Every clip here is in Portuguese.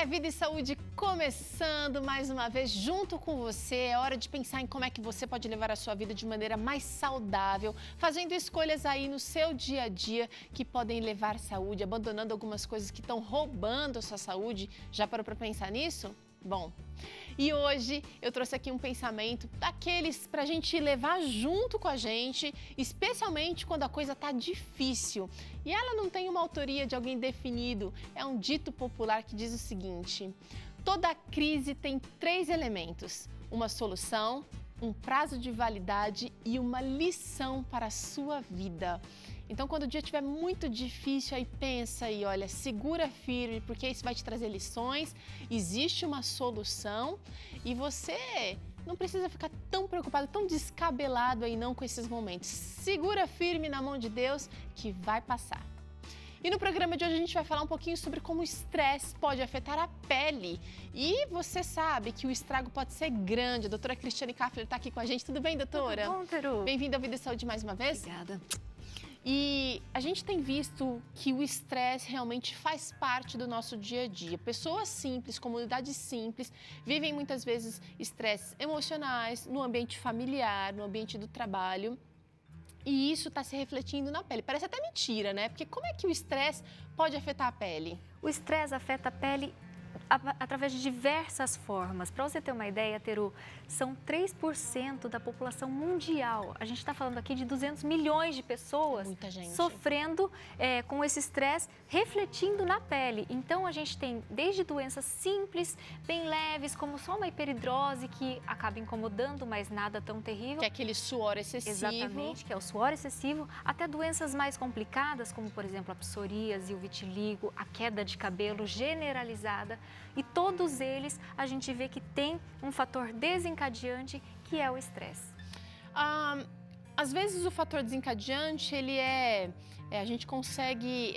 Vida e Saúde começando mais uma vez junto com você. É hora de pensar em como é que você pode levar a sua vida de maneira mais saudável, fazendo escolhas aí no seu dia a dia que podem levar saúde, abandonando algumas coisas que estão roubando a sua saúde. Já parou para pensar nisso? Bom, e hoje eu trouxe aqui um pensamento daqueles para a gente levar junto com a gente, especialmente quando a coisa está difícil. E ela não tem uma autoria de alguém definido, é um dito popular que diz o seguinte: toda crise tem 3 elementos, uma solução, um prazo de validade e uma lição para a sua vida. Então, quando o dia estiver muito difícil, aí pensa e olha, segura firme, porque isso vai te trazer lições, existe uma solução e você não precisa ficar tão preocupado, tão descabelado aí não com esses momentos. Segura firme na mão de Deus que vai passar. E no programa de hoje a gente vai falar um pouquinho sobre como o estresse pode afetar a pele. E você sabe que o estrago pode ser grande. A doutora Cristiane Kaffler está aqui com a gente. Tudo bem, doutora? Tudo bom, Teru? Bem-vinda ao Vida e Saúde mais uma vez. Obrigada. E a gente tem visto que o estresse realmente faz parte do nosso dia a dia. Pessoas simples, comunidades simples, vivem muitas vezes estresses emocionais no ambiente familiar, no ambiente do trabalho. E isso está se refletindo na pele. Parece até mentira, né? Porque como é que o estresse pode afetar a pele? O estresse afeta a pele através de diversas formas. Para você ter uma ideia, Teru, são 3% da população mundial. A gente está falando aqui de 200 milhões de pessoas sofrendo com esse estresse, refletindo na pele. Então, a gente tem desde doenças simples, bem leves, como só uma hiperidrose que acaba incomodando, mas nada tão terrível. Que é aquele suor excessivo. Exatamente, que é o suor excessivo, até doenças mais complicadas, como, por exemplo, a psoríase, o vitiligo, a queda de cabelo generalizada. E todos eles a gente vê que tem um fator desencadeante que é o estresse. Às vezes o fator desencadeante a gente consegue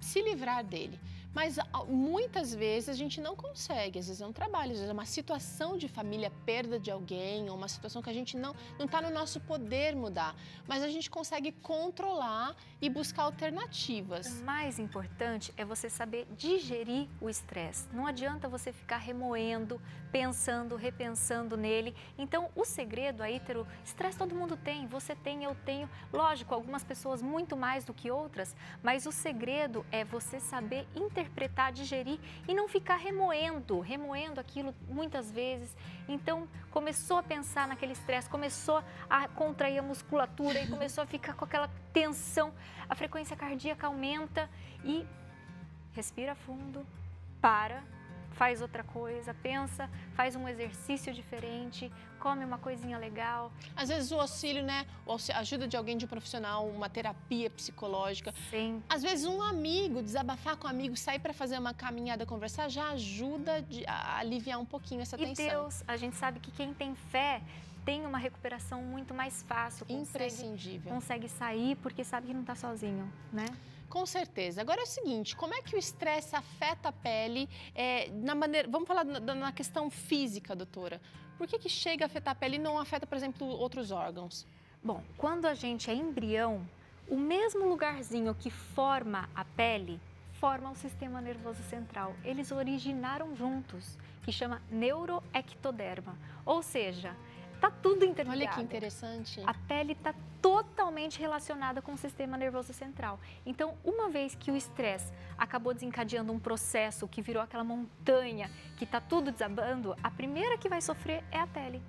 se livrar dele. Mas muitas vezes a gente não consegue, às vezes é um trabalho, às vezes é uma situação de família, perda de alguém, ou uma situação que a gente não está no nosso poder mudar, mas a gente consegue controlar e buscar alternativas. O mais importante é você saber digerir o estresse. Não adianta você ficar remoendo, pensando, repensando nele. Então, o segredo aí, Teru, estresse todo mundo tem, você tem, eu tenho. Lógico, algumas pessoas muito mais do que outras, mas o segredo é você saber interpretar, digerir e não ficar remoendo aquilo muitas vezes. Então, começou a pensar naquele estresse, começou a contrair a musculatura e começou a ficar com aquela tensão, a frequência cardíaca aumenta e respira fundo, faz outra coisa, pensa, faz um exercício diferente, come uma coisinha legal. Às vezes o auxílio, né? A ajuda de alguém, de um profissional, uma terapia psicológica. Sim. Às vezes um amigo, desabafar com um amigo, sair para fazer uma caminhada, conversar, já ajuda a aliviar um pouquinho essa tensão. E Deus, a gente sabe que quem tem fé tem uma recuperação muito mais fácil. Imprescindível. Consegue sair porque sabe que não está sozinho, né? Com certeza. Agora é o seguinte, como é que o estresse afeta a pele vamos falar na questão física, doutora. Por que chega a afetar a pele e não afeta, por exemplo, outros órgãos? Bom, quando a gente é embrião, o mesmo lugarzinho que forma a pele forma o sistema nervoso central. Eles originaram juntos, que chama neuroectoderma. Ou seja, está tudo interligado. Olha que interessante. A pele está totalmente relacionada com o sistema nervoso central. Então, uma vez que o estresse acabou desencadeando um processo que virou aquela montanha, que está tudo desabando, a primeira que vai sofrer é a pele.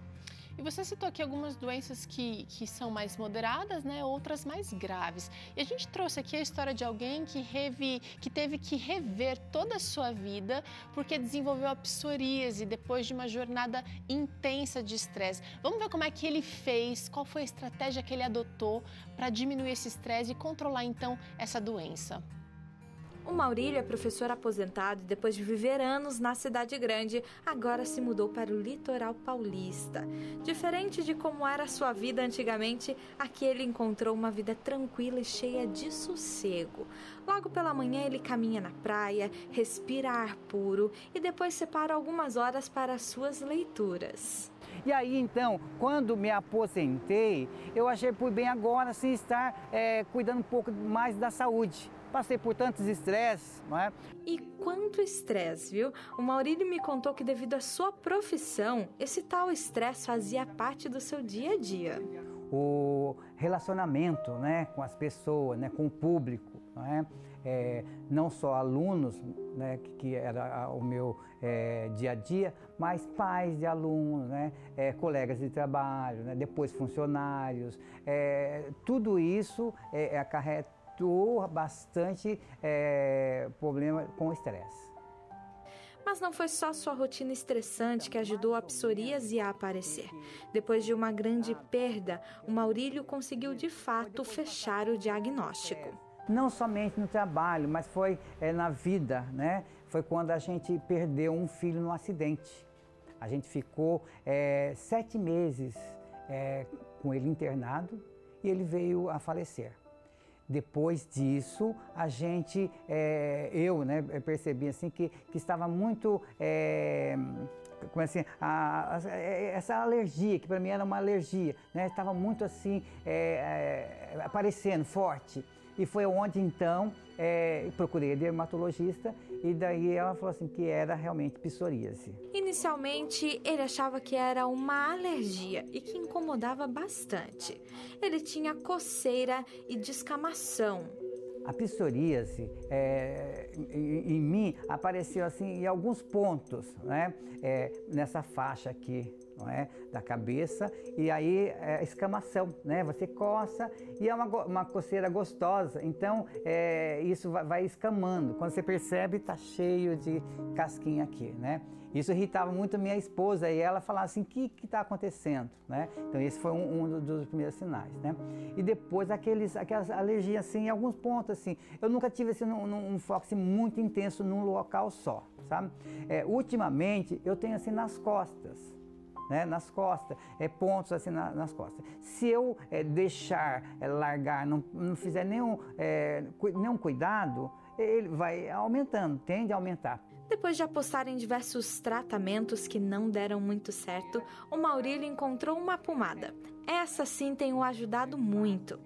E você citou aqui algumas doenças que são mais moderadas, né? Outras mais graves. E a gente trouxe aqui a história de alguém que teve que rever toda a sua vida porque desenvolveu a psoríase depois de uma jornada intensa de estresse. Vamos ver como é que ele fez, qual foi a estratégia que ele adotou para diminuir esse estresse e controlar então essa doença. O Maurílio é professor aposentado e depois de viver anos na cidade grande, agora se mudou para o litoral paulista. Diferente de como era a sua vida antigamente, aqui ele encontrou uma vida tranquila e cheia de sossego. Logo pela manhã ele caminha na praia, respira ar puro e depois separa algumas horas para as suas leituras. E aí, então, quando me aposentei, eu achei por bem agora, assim, estar cuidando um pouco mais da saúde. Passei por tantos estresses, não é? E quanto estresse, viu? O Maurílio me contou que devido à sua profissão, esse tal estresse fazia parte do seu dia a dia. O relacionamento, né, com as pessoas, né, com o público, não é? Não só alunos, né, que era o meu dia a dia, mas pais de alunos, né, colegas de trabalho, né, depois funcionários. Tudo isso acarretou bastante problema com o estresse. Mas não foi só sua rotina estressante que ajudou a psoríase a aparecer. Depois de uma grande perda, o Maurílio conseguiu de fato fechar o diagnóstico. Não somente no trabalho, mas foi na vida, né? Foi quando a gente perdeu um filho num acidente. A gente ficou 7 meses com ele internado e ele veio a falecer. Depois disso, a gente, eu percebi assim, que estava muito, como assim, essa alergia, que para mim era uma alergia, né? Estava muito assim, aparecendo forte. E foi onde então procurei a dermatologista e daí ela falou assim que era realmente psoríase. Inicialmente ele achava que era uma alergia e que incomodava bastante. Ele tinha coceira e descamação. A psoríase em mim apareceu assim em alguns pontos, né? Nessa faixa aqui, não é? Da cabeça, e aí escamação, né? Você coça e é uma coceira gostosa, então isso vai escamando. Quando você percebe, tá cheio de casquinha aqui, né? Isso irritava muito a minha esposa e ela falava assim, o que está acontecendo, né? Então esse foi um dos primeiros sinais, né? E depois aquelas alergias assim, em alguns pontos assim. Eu nunca tive assim, um foco assim, muito intenso num local só, sabe? Ultimamente eu tenho assim nas costas, né? Nas costas, pontos assim nas costas. Se eu deixar largar, não fizer nenhum cuidado, ele vai aumentando, tende a aumentar. Depois de apostar em diversos tratamentos que não deram muito certo, o Maurílio encontrou uma pomada. Essa sim tem o ajudado muito.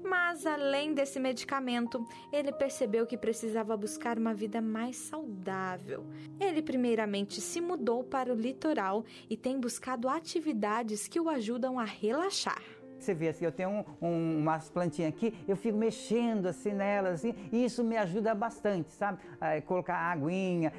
Mas além desse medicamento, ele percebeu que precisava buscar uma vida mais saudável. Ele primeiramente se mudou para o litoral e tem buscado atividades que o ajudam a relaxar. Você vê assim, eu tenho umas plantinhas aqui, eu fico mexendo assim nelas, assim, e isso me ajuda bastante, sabe? Colocar aguinha,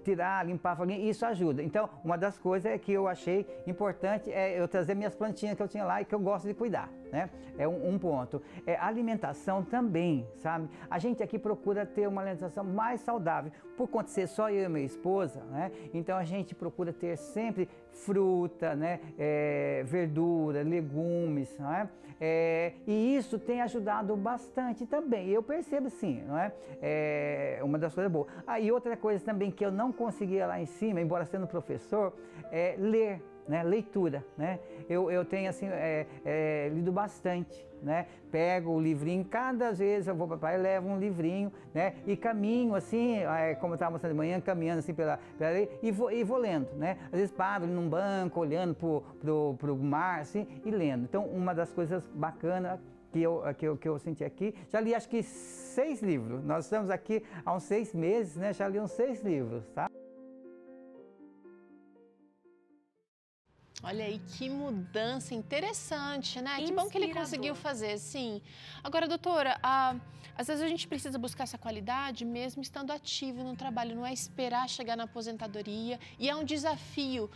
tirar, limpar, isso ajuda. Então, uma das coisas que eu achei importante é eu trazer minhas plantinhas que eu tinha lá e que eu gosto de cuidar, né? É um ponto. Alimentação também, sabe? A gente aqui procura ter uma alimentação mais saudável, por conta de ser só eu e minha esposa, né? Então, a gente procura ter sempre fruta, né? Verdura, legumes, não é? E isso tem ajudado bastante também. Eu percebo sim, não é? Uma das coisas boas. E outra coisa também que eu não conseguia lá em cima, embora sendo professor, é ler, né? Leitura, né? Eu tenho assim, lido bastante, né? Pego o livrinho, cada vez eu vou para a praia, levo um livrinho, né? E caminho assim, como eu estava mostrando de manhã, caminhando assim pela e vou lendo, né? Às vezes paro num banco, olhando pro mar, assim, e lendo. Então, uma das coisas bacanas que eu senti aqui, já li acho que 6 livros. Nós estamos aqui há uns 6 meses, né? Já li uns 6 livros, tá? Olha aí que mudança interessante, né? Que bom que ele conseguiu fazer, sim. Agora, doutora, às vezes a gente precisa buscar essa qualidade mesmo estando ativo no trabalho, não é esperar chegar na aposentadoria e é um desafio.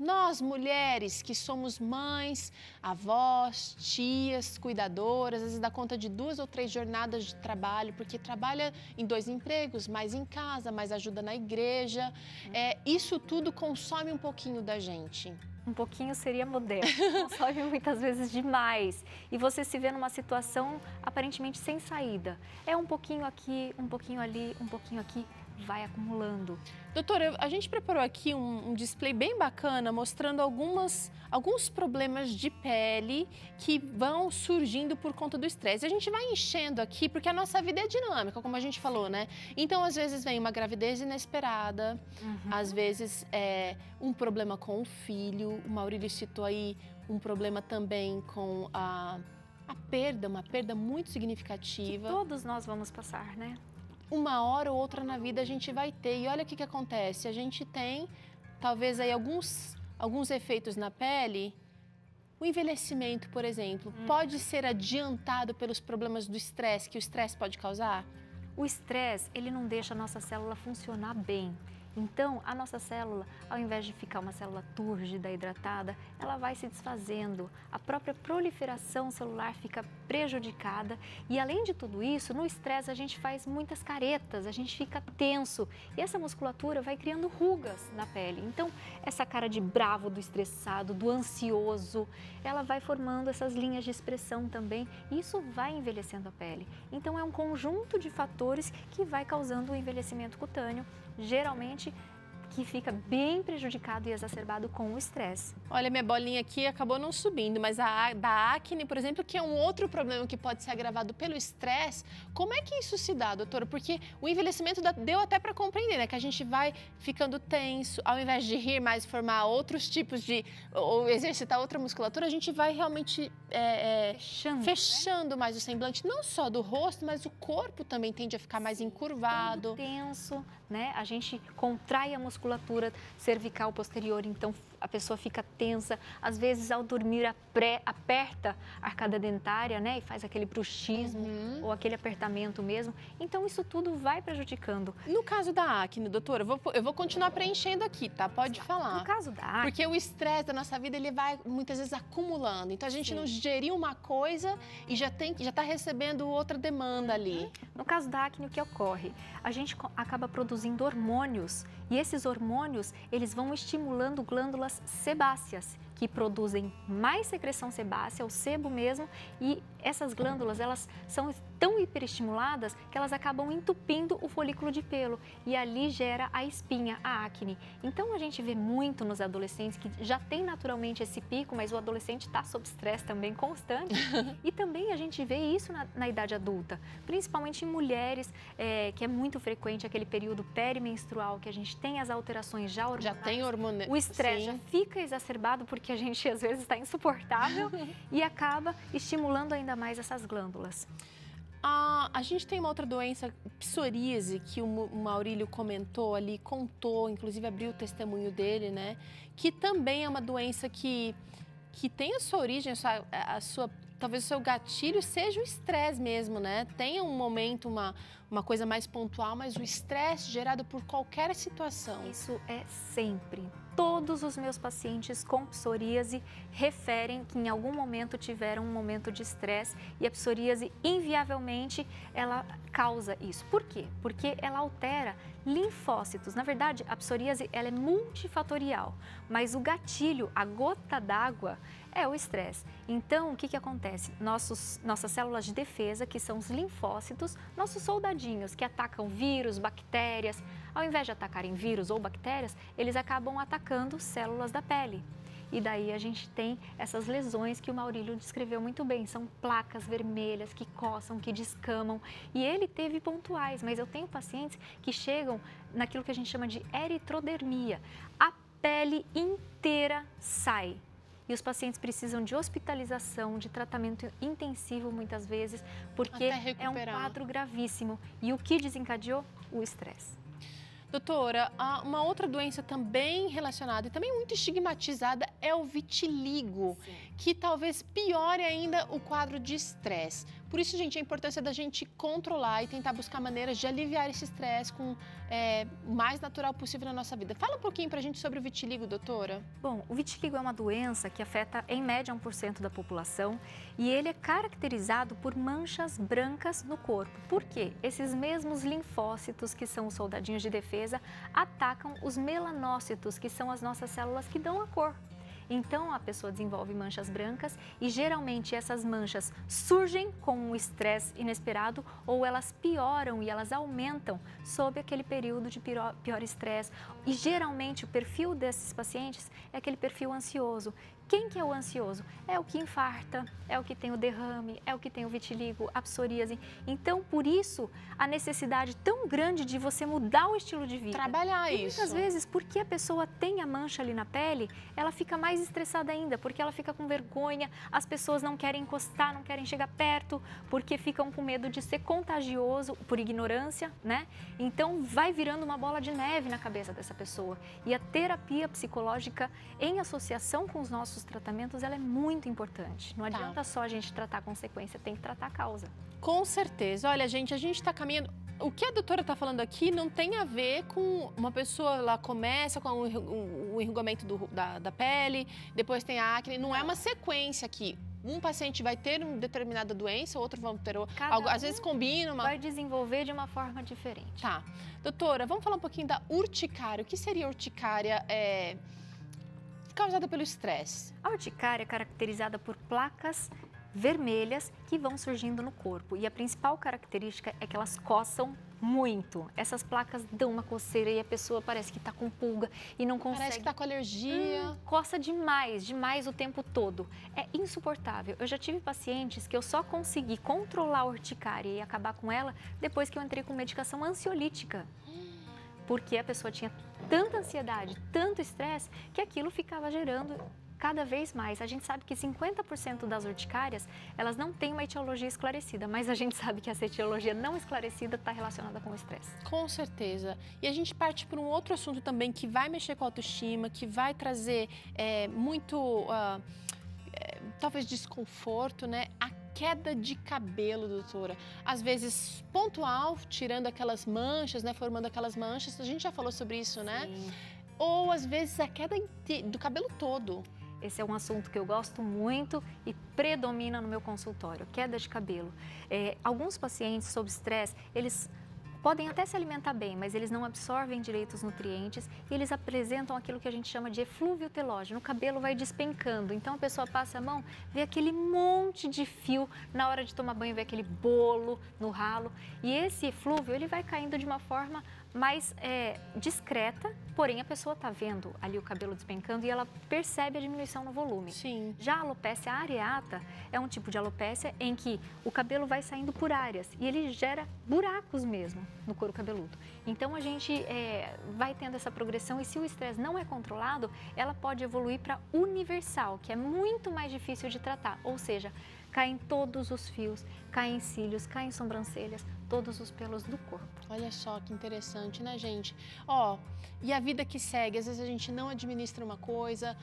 Nós mulheres que somos mães, avós, tias, cuidadoras, às vezes dá conta de 2 ou 3 jornadas de trabalho, porque trabalha em 2 empregos, mais em casa, mais ajuda na igreja. Isso tudo consome um pouquinho da gente. Um pouquinho seria moderno, consome muitas vezes demais. E você se vê numa situação aparentemente sem saída. É um pouquinho aqui, um pouquinho ali, um pouquinho aqui. vai acumulando. Doutora, a gente preparou aqui um display bem bacana mostrando alguns problemas de pele que vão surgindo por conta do estresse. A gente vai enchendo aqui porque a nossa vida é dinâmica, como a gente falou, né? Então, às vezes vem uma gravidez inesperada, às vezes um problema com o filho. O Maurílio citou aí um problema também com uma perda muito significativa. Que todos nós vamos passar, né? Uma hora ou outra na vida a gente vai ter. E olha o que acontece, a gente tem talvez aí alguns efeitos na pele. O envelhecimento, por exemplo, pode ser adiantado pelos problemas do estresse, que o estresse pode causar? O estresse, ele não deixa a nossa célula funcionar bem. Então, a nossa célula, ao invés de ficar uma célula túrgida, hidratada, ela vai se desfazendo. A própria proliferação celular fica prejudicada e, além de tudo isso, no estresse a gente faz muitas caretas, a gente fica tenso e essa musculatura vai criando rugas na pele. Então, essa cara de bravo, do estressado, do ansioso, ela vai formando essas linhas de expressão também e isso vai envelhecendo a pele. Então, é um conjunto de fatores que vai causando o envelhecimento cutâneo, geralmente que fica bem prejudicado e exacerbado com o estresse. Olha, minha bolinha aqui acabou não subindo, mas da acne, por exemplo, que é um outro problema que pode ser agravado pelo estresse, como é que isso se dá, doutora? Porque o envelhecimento deu até para compreender, né? Que a gente vai ficando tenso, ao invés de rir mais, formar outros tipos ou exercitar outra musculatura, a gente vai realmente fechando mais o semblante, não só do rosto, mas o corpo também tende a ficar mais encurvado. Tenso, né? A gente contrai a musculatura cervical posterior, então a pessoa fica tensa. Às vezes, ao dormir, aperta a arcada dentária, né? E faz aquele bruxismo ou aquele apertamento mesmo. Então, isso tudo vai prejudicando. No caso da acne, doutora, eu vou continuar preenchendo aqui, tá? Pode falar. No caso da acne... Porque o estresse da nossa vida, ele vai muitas vezes acumulando. Então, a gente não geriu uma coisa e já está recebendo outra demanda ali. No caso da acne, o que ocorre? A gente acaba produzindo hormônios e esses hormônios, eles vão estimulando glândulas sebáceas, que produzem mais secreção sebácea, o sebo mesmo, e essas glândulas, elas são tão hiperestimuladas que elas acabam entupindo o folículo de pelo e ali gera a espinha, a acne. Então, a gente vê muito nos adolescentes que já tem naturalmente esse pico, mas o adolescente está sob estresse também constante. E também a gente vê isso na idade adulta, principalmente em mulheres, que é muito frequente aquele período perimenstrual, que a gente tem as alterações já hormonais. Já tem hormônio. O estresse já fica exacerbado porque a gente às vezes está insuportável e acaba estimulando ainda mais essas glândulas. A gente tem uma outra doença, psoríase, que o Maurílio comentou ali, contou, inclusive abriu o testemunho dele, né? Que também é uma doença que tem a sua origem, talvez o seu gatilho seja o estresse mesmo, né? Tem um momento, uma coisa mais pontual, mas o estresse gerado por qualquer situação. Isso é sempre. Todos os meus pacientes com psoríase referem que em algum momento tiveram um momento de estresse e a psoríase, inviavelmente, ela causa isso. Por quê? Porque ela altera linfócitos. Na verdade, a psoríase ela é multifatorial, mas o gatilho, a gota d'água, é o estresse. Então, o que acontece? Nossas células de defesa, que são os linfócitos, nossos soldadinhos que atacam vírus, bactérias, ao invés de atacarem vírus ou bactérias, eles acabam atacando células da pele. E daí a gente tem essas lesões que o Maurílio descreveu muito bem. São placas vermelhas que coçam, que descamam. E ele teve pontuais, mas eu tenho pacientes que chegam naquilo que a gente chama de eritrodermia. A pele inteira sai. E os pacientes precisam de hospitalização, de tratamento intensivo muitas vezes, porque é um quadro gravíssimo. E o que desencadeou? O estresse. Doutora, uma outra doença também relacionada e também muito estigmatizada é o vitiligo, que talvez piore ainda o quadro de estresse. Por isso, gente, a importância da gente controlar e tentar buscar maneiras de aliviar esse estresse com o mais natural possível na nossa vida. Fala um pouquinho pra gente sobre o vitiligo, doutora. Bom, o vitiligo é uma doença que afeta, em média, 1% da população e ele é caracterizado por manchas brancas no corpo. Por quê? Esses mesmos linfócitos, que são os soldadinhos de defesa, atacam os melanócitos, que são as nossas células que dão a cor. Então a pessoa desenvolve manchas brancas e geralmente essas manchas surgem com um estresse inesperado ou elas pioram e elas aumentam sob aquele período de pior estresse. E geralmente o perfil desses pacientes é aquele perfil ansioso. Quem que é o ansioso? É o que infarta, é o que tem o derrame, é o que tem o vitiligo, a psoríase. Então, por isso, a necessidade tão grande de você mudar o estilo de vida. Trabalhar e isso. muitas vezes, porque a pessoa tem a mancha ali na pele, ela fica mais estressada ainda, porque ela fica com vergonha, as pessoas não querem encostar, não querem chegar perto, porque ficam com medo de ser contagioso por ignorância, né? Então, vai virando uma bola de neve na cabeça dessa pessoa. E a terapia psicológica, em associação com os nossos tratamentos, ela é muito importante. Não adianta só a gente tratar a consequência, tem que tratar a causa. Com certeza. Olha, gente, a gente está caminhando... O que a doutora está falando aqui não tem a ver com uma pessoa, ela começa com o enrugamento da pele, depois tem a acne, não é uma sequência aqui. Um paciente vai ter uma determinada doença, outro vai ter algo, às vezes combina uma... Vai desenvolver de uma forma diferente. Tá. Doutora, vamos falar um pouquinho da urticária. O que seria urticária causada pelo estresse? A urticária é caracterizada por placas vermelhas que vão surgindo no corpo. E a principal característica é que elas coçam muito. Essas placas dão uma coceira e a pessoa parece que está com pulga e não consegue... Parece que está com alergia. Coça demais, demais o tempo todo. É insuportável. Eu já tive pacientes que eu só consegui controlar a urticária e acabar com ela depois que eu entrei com medicação ansiolítica. Porque a pessoa tinha tanta ansiedade, tanto estresse, que aquilo ficava gerando cada vez mais. A gente sabe que 50% das urticárias, elas não têm uma etiologia esclarecida, mas a gente sabe que essa etiologia não esclarecida está relacionada com o estresse. Com certeza. E a gente parte para um outro assunto também que vai mexer com a autoestima, que vai trazer talvez desconforto, né? A queda de cabelo, doutora. Às vezes pontual, tirando aquelas manchas, né? Formando aquelas manchas. A gente já falou sobre isso, né? Sim. Ou às vezes a queda do cabelo todo. Esse é um assunto que eu gosto muito e predomina no meu consultório, queda de cabelo. Alguns pacientes sob estresse, eles podem até se alimentar bem, mas eles não absorvem direito os nutrientes e eles apresentam aquilo que a gente chama de eflúvio telógeno. O cabelo vai despencando, então a pessoa passa a mão, vê aquele monte de fio, na hora de tomar banho vê aquele bolo no ralo. E esse eflúvio, ele vai caindo de uma forma mais discreta, porém a pessoa está vendo ali o cabelo despencando e ela percebe a diminuição no volume. Sim. Já a alopécia areata é um tipo de alopécia em que o cabelo vai saindo por áreas e ele gera buracos mesmo no couro cabeludo. Então a gente vai tendo essa progressão e se o estresse não é controlado, ela pode evoluir para universal, que é muito mais difícil de tratar, ou seja, caem todos os fios, caem cílios, caem sobrancelhas, todos os pelos do corpo. Olha só que interessante, né, gente? E a vida que segue, às vezes a gente não administra uma coisa,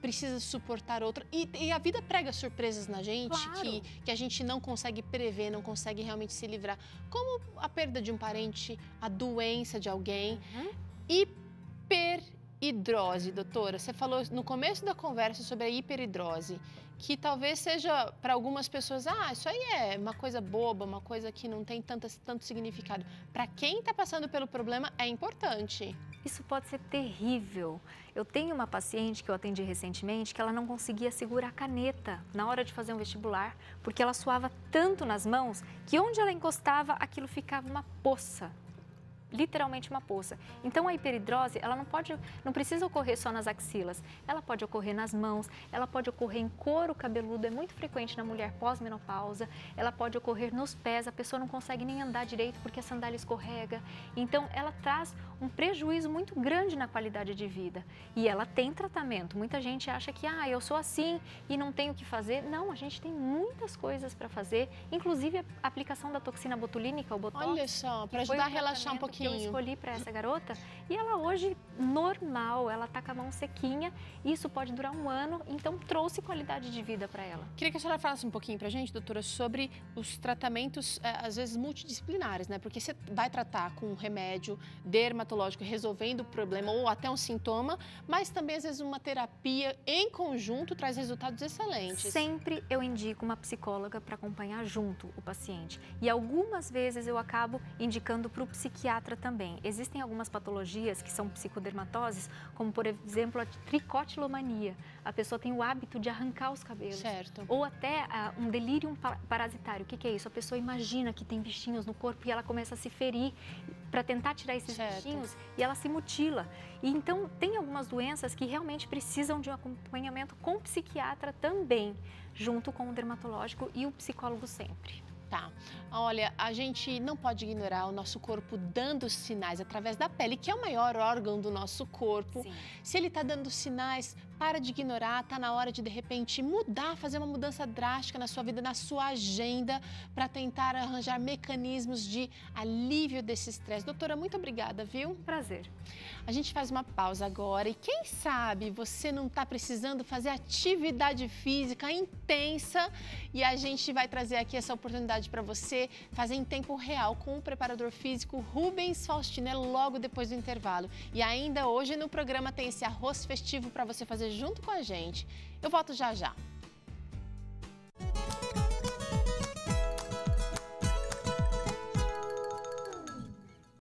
precisa suportar outra. E a vida prega surpresas na gente, Claro. que a gente não consegue prever, não consegue realmente se livrar. Como a perda de um parente, a doença de alguém. Hiperidrose, doutora. Você falou no começo da conversa sobre a hiperidrose, que talvez seja para algumas pessoas, isso aí é uma coisa boba, uma coisa que não tem tanto significado. Para quem está passando pelo problema, é importante. Isso pode ser terrível. Eu tenho uma paciente que eu atendi recentemente que ela não conseguia segurar a caneta na hora de fazer um vestibular, porque ela suava tanto nas mãos que onde ela encostava, aquilo ficava uma poça. Literalmente uma poça. Então a hiperidrose, ela não precisa ocorrer só nas axilas, ela pode ocorrer nas mãos, ela pode ocorrer em couro cabeludo, é muito frequente na mulher pós-menopausa, ela pode ocorrer nos pés, a pessoa não consegue nem andar direito porque a sandália escorrega. Então ela traz um prejuízo muito grande na qualidade de vida. E ela tem tratamento. Muita gente acha que eu sou assim e não tenho o que fazer. Não, a gente tem muitas coisas para fazer, inclusive a aplicação da toxina botulínica, o Botox. Olha só, para ajudar a relaxar um pouquinho. Que eu escolhi para essa garota e ela hoje normal, ela tá com a mão sequinha, isso pode durar 1 ano, então trouxe qualidade de vida para ela. Queria que a senhora falasse um pouquinho pra gente, doutora, sobre os tratamentos, às vezes multidisciplinares, né? Porque você vai tratar com um remédio dermatológico resolvendo o problema ou até um sintoma, mas também às vezes uma terapia em conjunto traz resultados excelentes. Sempre eu indico uma psicóloga para acompanhar junto o paciente e algumas vezes eu acabo indicando para o psiquiatra também. Existem algumas patologias patologias que são psicodermatoses, como por exemplo a tricotilomania. A pessoa tem o hábito de arrancar os cabelos. Certo. Ou até um delírio parasitário. O que é isso? A pessoa imagina que tem bichinhos no corpo e ela começa a se ferir para tentar tirar esses bichinhos e ela se mutila. E então tem algumas doenças que realmente precisam de um acompanhamento com o psiquiatra também, junto com o dermatológico e o psicólogo sempre. Tá. Olha, a gente não pode ignorar o nosso corpo dando sinais através da pele, que é o maior órgão do nosso corpo. Sim. Se ele está dando sinais, para de ignorar, tá na hora de repente mudar, fazer uma mudança drástica na sua vida, na sua agenda, para tentar arranjar mecanismos de alívio desse estresse. Doutora, muito obrigada, viu? Prazer. A gente faz uma pausa agora e quem sabe você não está precisando fazer atividade física intensa e a gente vai trazer aqui essa oportunidade para você fazer em tempo real com o preparador físico Rubens Faustino, logo depois do intervalo. E ainda hoje no programa tem esse arroz festivo para você fazer junto com a gente. Eu volto já já.